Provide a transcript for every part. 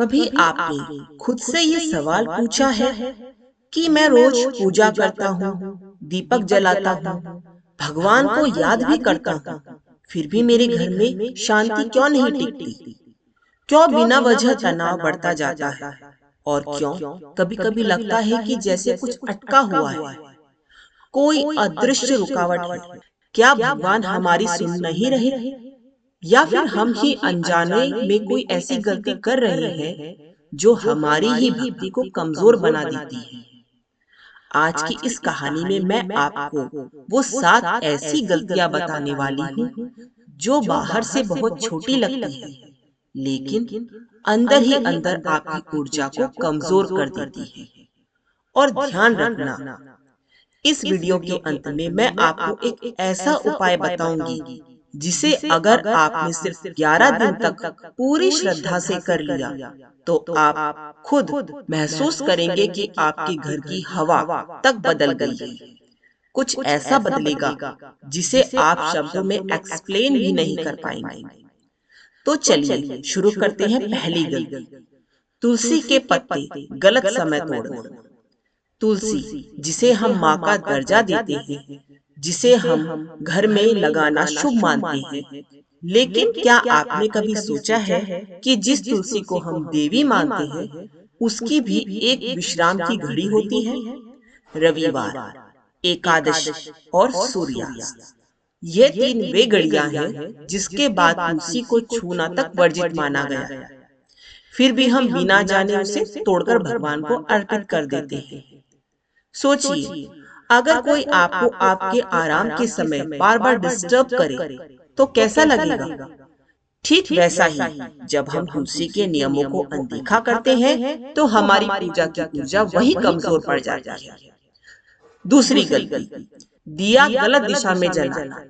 कभी आपने खुद से ये सवाल पूछा है कि मैं रोज पूजा करता हूँ, दीपक जलाता हूँ, भगवान को याद भी करता हूँ, फिर भी मेरे घर में शांति क्यों नहीं टिकती? क्यों बिना वजह तनाव बढ़ता जाता है? और क्यों कभी कभी लगता है कि जैसे कुछ अटका हुआ है, कोई अदृश्य रुकावट है? क्या भगवान हमारी सुन नहीं रहे, या फिर हम ही अनजाने में कोई ऐसी गलती कर रहे हैं जो हमारी ही भक्ति को कमजोर बना देती है? आज की इस कहानी में मैं आपको वो 7 ऐसी गलतियां बताने वाली हूँ जो बाहर से बहुत छोटी लगती है, लेकिन अंदर ही अंदर आपकी ऊर्जा को कमजोर कर देती है। और ध्यान रखना, इस वीडियो के अंत में मैं आपको एक ऐसा उपाय बताऊंगी जिसे अगर आपने सिर्फ 11 दिन तक पूरी श्रद्धा से कर लिया तो आप खुद महसूस करेंगे कि आपके घर की हवा तक बदल गई है। कुछ ऐसा बदलेगा जिसे आप शब्दों में एक्सप्लेन भी नहीं कर पाएंगे। तो चलिए शुरू करते हैं। पहली गलती, तुलसी के पत्ते गलत समय तोड़ना। तुलसी, जिसे हम माँ का दर्जा देते हैं, जिसे हम घर में लगाना शुभ मानते हैं, लेकिन क्या आपने कभी सोचा है कि जिस तुलसी को हम देवी मानते हैं, उसकी भी एक विश्राम की घड़ी होती है? रविवार, एकादश और सूर्यास्त, ये 3 वे घड़ियां हैं जिसके बाद तुलसी को छूना तक वर्जित माना गया है। फिर भी हम बिना जाने उसे तोड़कर भगवान को अर्पित कर देते हैं। सोचिए, अगर कोई आपको आपके आराम के समय बार बार डिस्टर्ब करे तो कैसा लगेगा? ठीक वैसा ही, जब हम तुलसी के नियमों को अनदेखा करते हैं तो हमारी पूजा की ऊर्जा वही कमजोर पड़ जाती है। दूसरी गलती, दिया गलत दिशा में जलाना।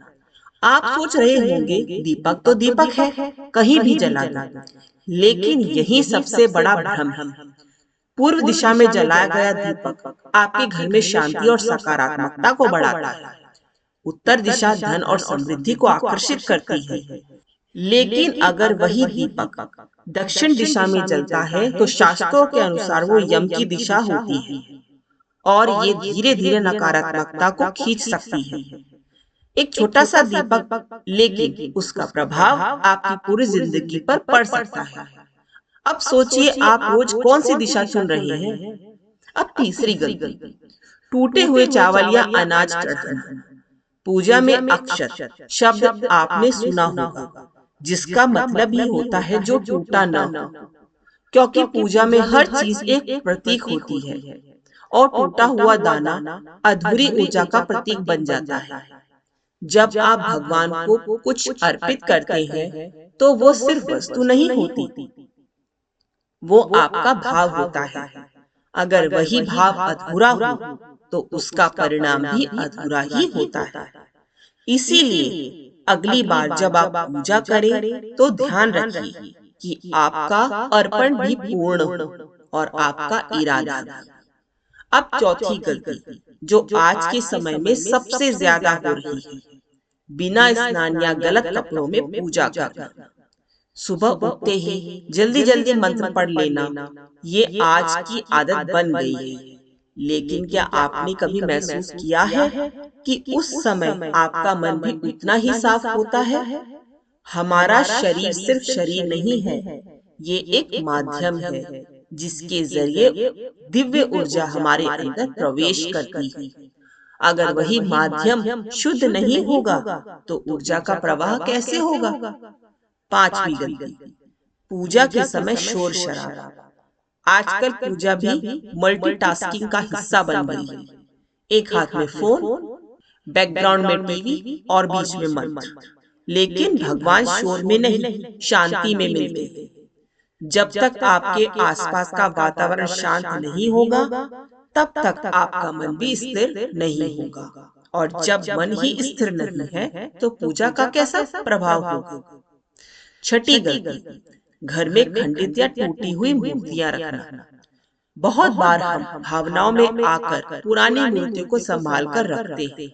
आप सोच रहे होंगे दीपक तो दीपक है, कहीं भी जला दो, लेकिन यही सबसे बड़ा भ्रम है। पूर्व दिशा में जलाया गया दीपक आपके घर में शांति और सकारात्मकता को बढ़ाता है। उत्तर दिशा धन और समृद्धि को आकर्षित करती है। लेकिन अगर वही दीपक दक्षिण दिशा में जलता है तो शास्त्रों के अनुसार वो यम की दिशा होती है और ये धीरे धीरे नकारात्मकता को खींच सकती है। एक छोटा सा दीपक, लेकिन उसका प्रभाव आपकी पूरी जिंदगी पर पड़ सकता है। अब सोचिए, आप रोज कौन सी दिशा चुन रहे हैं? अब तीसरी गलती, टूटे हुए चावल या अनाज चढ़ाना। पूजा में अक्षत शब्द आपने सुना होगा, जिसका मतलब ही होता है जो टूटा न हो, क्योंकि पूजा में हर चीज एक प्रतीक होती है और टूटा हुआ दाना अधूरी ऊर्जा का प्रतीक बन जाता है। जब आप भगवान को कुछ अर्पित करते हैं तो वो सिर्फ वस्तु नहीं होती, वो आपका भाव होता है। अगर वही भाव अधूरा हो तो उसका परिणाम भी अधूरा ही होता है। इसीलिए अगली बार जब आप पूजा करें तो ध्यान रखिए कि आपका अर्पण भी पूर्ण हो और आपका इरादा भी। अब चौथी गलती, जो आज के समय में सबसे ज्यादा हो रही है, बिना स्नान या गलत कपड़ों में पूजा करना। सुबह उठते ही जल्दी जल्दी मंत्र पढ़ लेना, ये आज की आदत बन गई है। लेकिन क्या आपने कभी महसूस किया है कि उस समय आपका मन भी उतना ही साफ होता है? हमारा शरीर सिर्फ शरीर नहीं है, ये एक माध्यम है जिसके जरिए दिव्य ऊर्जा हमारे अंदर प्रवेश करती है। अगर वही माध्यम शुद्ध नहीं होगा तो ऊर्जा का प्रवाह कैसे होगा? पांचवी गलती, पूजा के समय शोर शराबा। आजकल पूजा भी मल्टीटास्किंग का हिस्सा बन गई है। एक हाथ में फोन, बैकग्राउंड में टीवी और बीच में मंत्र। लेकिन भगवान शोर में नहीं, शांति में मिलते हैं। जब तक आपके आसपास का वातावरण शांत नहीं होगा, तब तक आपका मन भी स्थिर नहीं होगा। और जब मन ही स्थिर नहीं है तो पूजा का कैसा प्रभाव होगा? छठी गलती, घर में खंडित या टूटी हुई मूर्तियां रखना। बहुत बार हम भावनाओं में आकर पुरानी मूर्तियों को संभाल कर रखते हैं,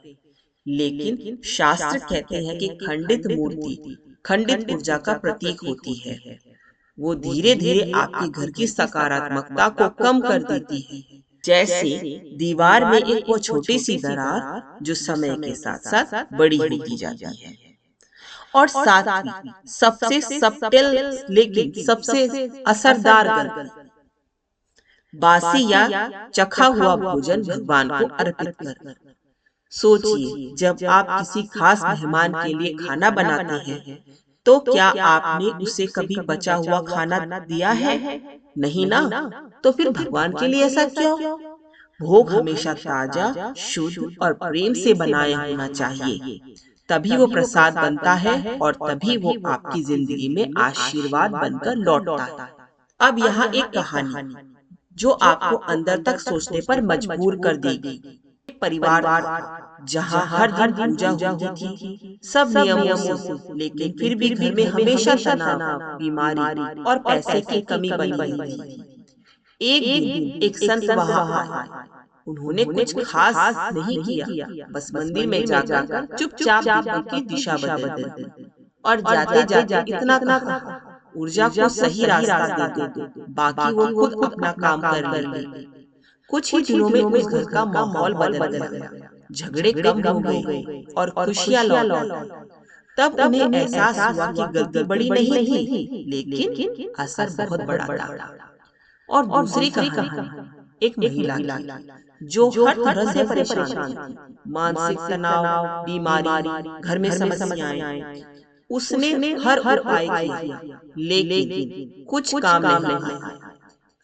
लेकिन शास्त्र कहते हैं कि खंडित मूर्ति खंडित ऊर्जा का प्रतीक होती है। वो धीरे धीरे आपके घर की सकारात्मकता को कम कर देती है। जैसे दीवार में एक वो छोटी सी दरार जो समय के साथ साथ बड़ी होती जाती है। और साथ ही सबसे सब्टिल लेकिन सबसे असरदार गलती, बासी या चखा हुआ भोजन भगवान को अर्पित करना। सोचिए, जब आप किसी खास मेहमान के लिए खाना बनाते हैं, तो क्या आपने उसे कभी बचा हुआ खाना दिया है? नहीं ना। तो फिर भगवान के लिए ऐसा क्यों? भोग हमेशा ताजा, शुद्ध और प्रेम से बनाया होना चाहिए। तभी वो प्रसाद बनता है और तभी वो आपकी जिंदगी में आशीर्वाद बनकर लौटता है। अब यहाँ एक कहानी जो आपको अंदर तक सोचने पर मजबूर कर देगी। एक परिवार था जहाँ हर दिन पूजा होती थी, सब नियमों से, लेकिन फिर भी घर में हमेशा तनाव, बीमारी और पैसे की कमी बनी रहती थी। एक दिन एक संत वहां आए। उन्होंने कुछ खास नहीं किया, बस मंदिर में जाकर चुपचाप दीपक की दिशा बदल दी और जाते जाते इतना कहा, ऊर्जा को सही रास्ता दे दो, बाकी वो खुद अपना काम कर लेंगे। कुछ ही दिनों में उस घर का माहौल बदल गया, झगड़े कम हो गए और खुशियां लौट आई। तब उन्हें एहसास हुआ कि गलती बड़ी नहीं थी, लेकिन असर बहुत बड़ा था। और दूसरी कहानी एक महिला की जो हर तरह से परेशान थी, मानसिक तनाव, बीमारी, घर में समस्याएं। उसने हर उपाय किया, लेकिन कुछ काम नहीं आया।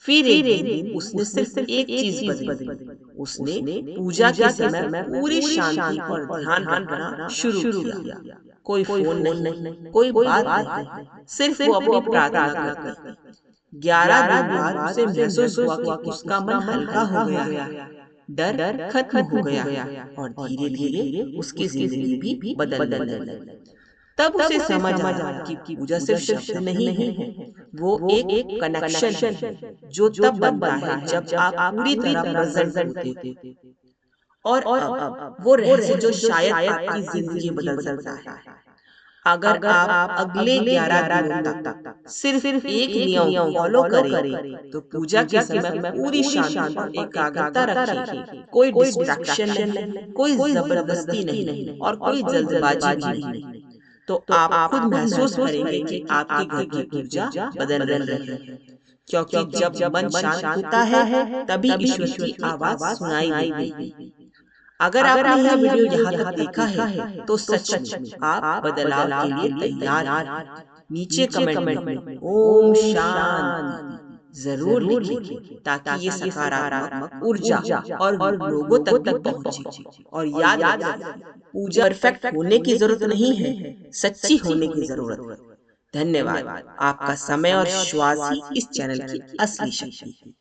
फिर एक दिन उसने सिर्फ एक चीज बदली। उसने पूजा के समय पूरी शांति और ध्यान रखना शुरू किया। कोई फोन नहीं, कोई बात नहीं, सिर्फ वो अपनी प्रार्थना करती। 11 दिन बाद उसे महसूस हुआ कि उसका मन हल्का हो गया, डर खत्म हो गया और धीरे धीरे उसकी जिंदगी भी बदलने लगी। तब उसे समझ आया कि पूजा सिर्फ शब्द नहीं है, वो एक कनेक्शन है जो तब बनता है जब आप पूरी तरह प्रेजेंट होते हो। और अब वो रहस्य जो शायद आपकी जिंदगी बदल सकता है। अगर आप अगले 11 दिनों तक सिर्फ एक नियम फॉलो करें, तो पूजा के समय पूरी शांति और एकाग्रता रखें। कोई डिस्ट्रैक्शन नहीं, कोई जबरदस्ती नहीं और कोई जल्दबाजी भी नहीं। तो आप खुद महसूस करेंगे कि आपके घर की ऊर्जा बदल रही है। क्योंकि जब मन शांत होता है, तभी ईश्वर की आवाज सुनाई देती है। अगर आपने यह वीडियो यहाँ तक देखा है, तो सच में आप बदलाव के लिए तैयार हैं। नीचे कमेंट में ओम शांति जरूर लिखें, ताकि ये सकारात्मक ऊर्जा और लोगों तक भी पहुंचे। और याद रखें, पूजा परफेक्ट होने की जरूरत नहीं है, सच्ची होने की जरूरत है। धन्यवाद। आपका समय और श्वास ही इस चैनल की असली शक्ति है।